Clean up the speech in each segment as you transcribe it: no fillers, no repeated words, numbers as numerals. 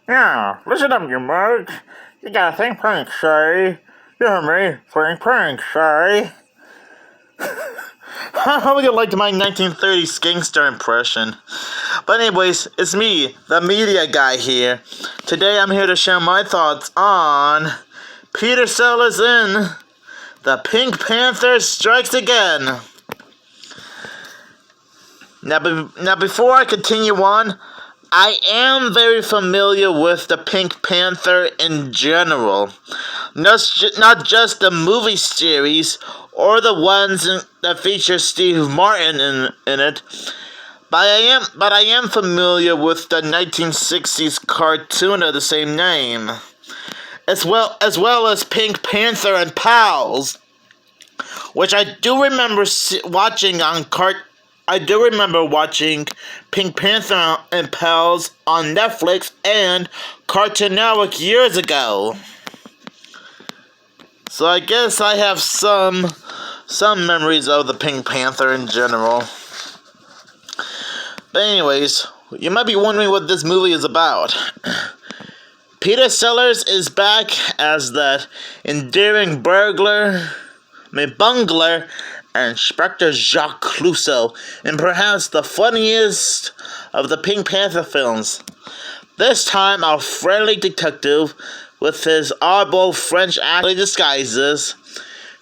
Yeah, listen up, you mug. You gotta think prank, say. You heard me, think prank, say. How would you like my 1930s gangster impression? But anyways, it's me, the media guy here. Today I'm here to share my thoughts on Peter Sellers in The Pink Panther Strikes Again. Now before I continue on, I am very familiar with the Pink Panther in general. Not just the movie series or the ones that feature Steve Martin in it, but I am familiar with the 1960s cartoon of the same name, as well as Pink Panther and Pals, which I do remember watching on I do remember watching Pink Panther and Pals on Netflix and Cartoon Network years ago. So I guess I have some memories of the Pink Panther in general. But anyways, you might be wondering what this movie is about. Peter Sellers is back as that endearing bungler, Inspector Jacques Clouseau, and perhaps the funniest of the Pink Panther films. This time, our friendly detective, with his oddball French accent disguises,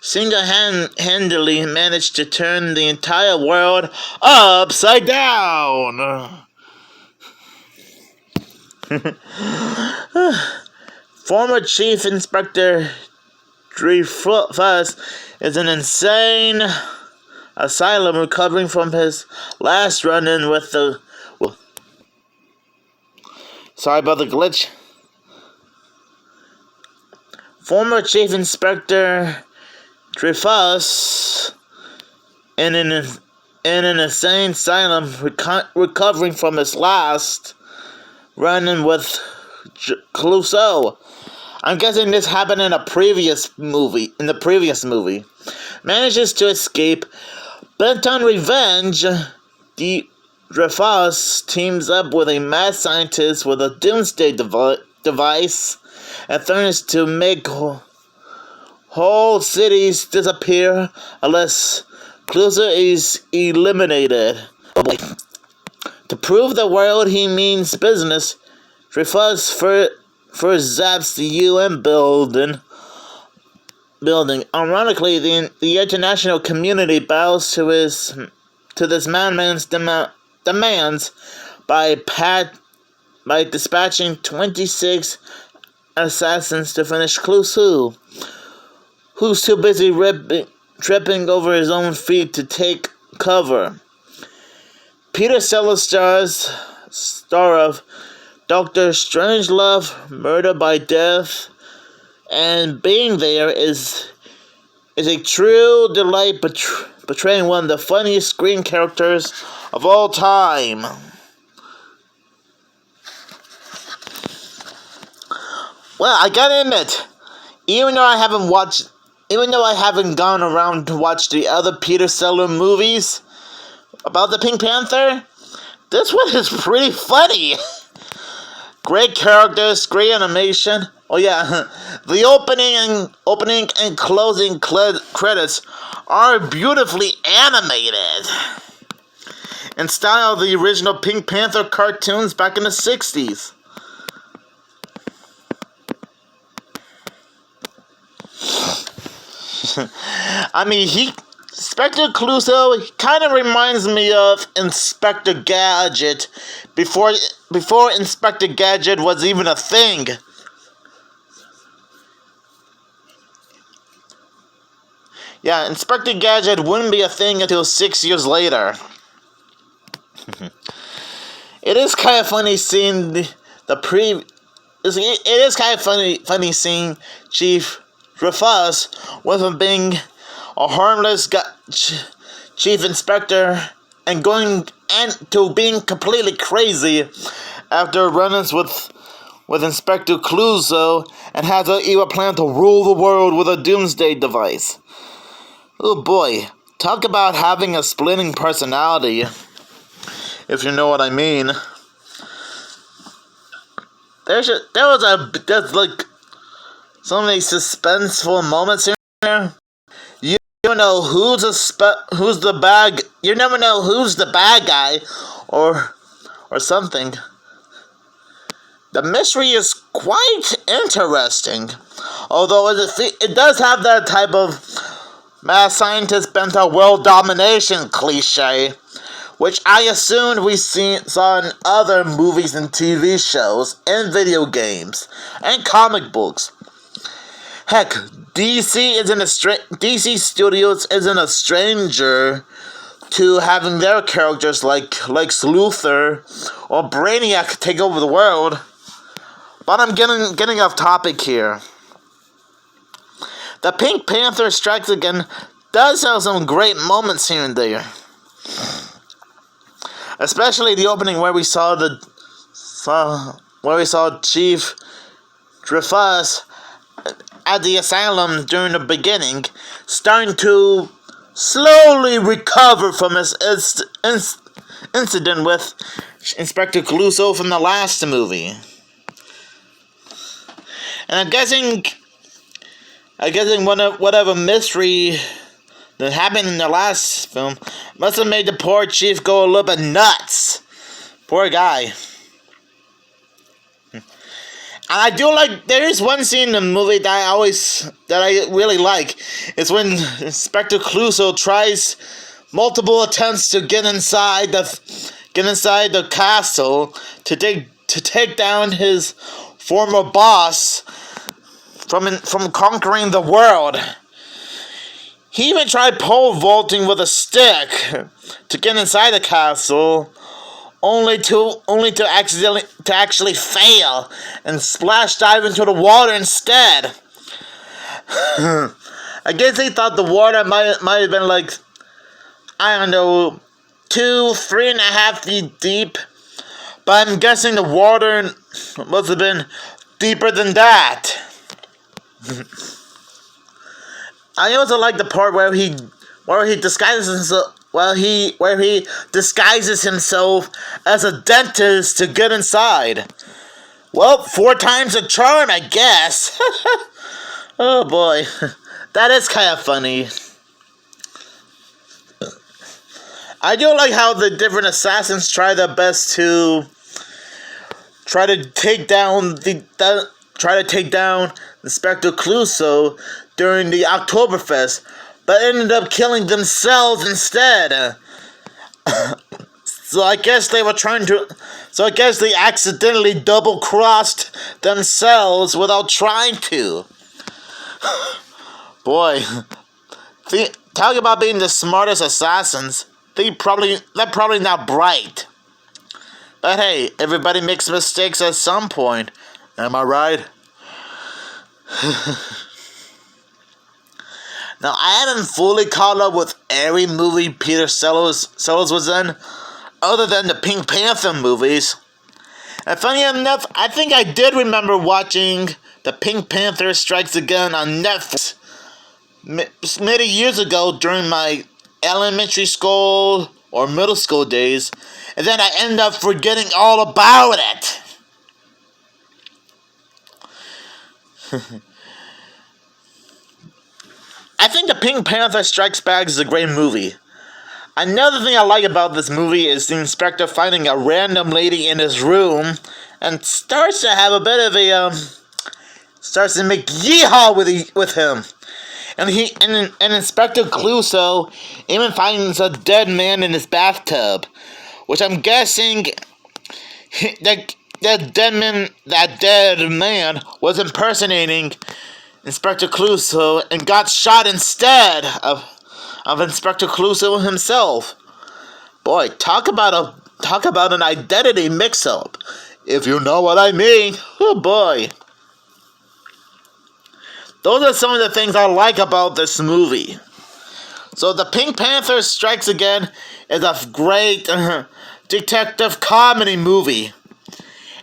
single-handedly managed to turn the entire world upside down. Former Chief Inspector Dreyfus is an insane asylum recovering from his last run-in with the... Sorry about the glitch. Former Chief Inspector Dreyfus in an insane asylum recovering from his last run-in with Clouseau. I'm guessing this happened in the previous movie. Manages to escape. Bent on revenge, Dreyfus teams up with a mad scientist with a doomsday device and threatens to make whole cities disappear unless Clouseau is eliminated. Oh boy. To prove the world he means business, Dreyfus first zaps the UN building. Ironically, the international community bows to this madman's demands by dispatching 26 assassins to finish Clouseau, who's too busy tripping over his own feet to take cover. Peter Sellers star of Dr. Strangelove, Murder by Death, and Being There is a true delight portraying one of the funniest screen characters of all time. Well, I gotta admit, even though I haven't gone around to watch the other Peter Sellers movies about the Pink Panther, this one is pretty funny. Great characters, great animation. Oh yeah, the opening and closing credits are beautifully animated in style of the original Pink Panther cartoons back in the 60s. I mean, Inspector Clouseau kind of reminds me of Inspector Gadget before Inspector Gadget was even a thing. Yeah, Inspector Gadget wouldn't be a thing until 6 years later. It is kind of funny seeing it is kind of funny seeing Chief Dreyfus with him being a harmless chief inspector and going to being completely crazy after run-ins with Inspector Clouseau and has an evil plan to rule the world with a doomsday device. Oh boy, talk about having a splitting personality, if you know what I mean. there's like so many suspenseful moments in there. You never know who's the bad. You never know who's the bad guy, or something. The mystery is quite interesting, although it does have that type of mad scientist bent on world domination cliche, which I assumed we saw in other movies and TV shows, and video games, and comic books. Heck, DC Studios isn't a stranger to having their characters like Luthor or Brainiac take over the world. But I'm getting off topic here. The Pink Panther Strikes Again does have some great moments here and there. Especially the opening where we saw Chief Dreyfus at the asylum during the beginning, starting to slowly recover from his incident with Inspector Clouseau from the last movie. And I'm guessing whatever mystery that happened in the last film must have made the poor chief go a little bit nuts. Poor guy. And I do like, there is one scene in the movie that I really like. It's when Inspector Clouseau tries multiple attempts to get inside the castle to take down his former boss from conquering the world. He even tried pole vaulting with a stick to get inside the castle, only to actually fail and splash dive into the water instead. I guess they thought the water might have been like, I don't know, 3.5 feet deep, but I'm guessing the water must have been deeper than that. I also like the part where he disguises himself as a dentist to get inside. Well, 4 times a charm, I guess. Oh boy, that is kind of funny. I do like how the different assassins try their best to take down Inspector Clouseau during the Oktoberfest, but ended up killing themselves instead. So I guess they accidentally double-crossed themselves without trying to. Boy, talk about being the smartest assassins. They're probably not bright. But hey, everybody makes mistakes at some point. Am I right? Now, I haven't fully caught up with every movie Peter Sellers was in, other than the Pink Panther movies. And funny enough, I think I did remember watching the Pink Panther Strikes Again on Netflix many years ago during my elementary school or middle school days, and then I ended up forgetting all about it. I think the Pink Panther Strikes Back is a great movie. Another thing I like about this movie is the inspector finding a random lady in his room and starts to have a bit of starts to make yeehaw with him. And Inspector Clouseau even finds a dead man in his bathtub, which I'm guessing that dead man was impersonating Inspector Clouseau and got shot instead of Inspector Clouseau himself. Boy, talk about an identity mix-up, if you know what I mean. Oh boy. Those are some of the things I like about this movie. So the Pink Panther Strikes Again is a great detective comedy movie.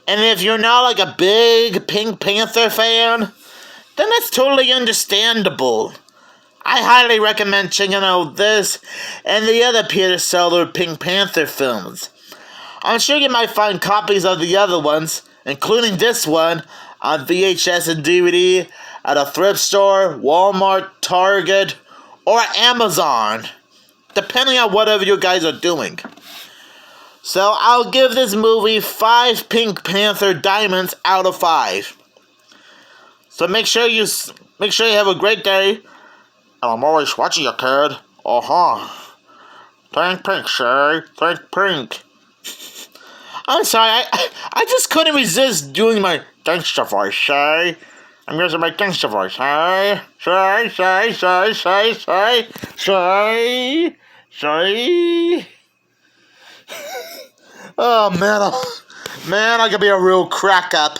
And if you're not like a big Pink Panther fan, then that's totally understandable. I highly recommend checking out this and the other Peter Sellers Pink Panther films. I'm sure you might find copies of the other ones, including this one, on VHS and DVD at a thrift store, Walmart, Target, or Amazon, depending on whatever you guys are doing. So I'll give this movie 5 Pink Panther diamonds out of 5. So make sure you have a great day. I'm always watching you, kid. Think pink, Shay. Think pink. I'm sorry, I just couldn't resist doing my gangster voice, Shay. I'm using my gangster voice, Shay. Shay. Oh, man, I could be a real crack up.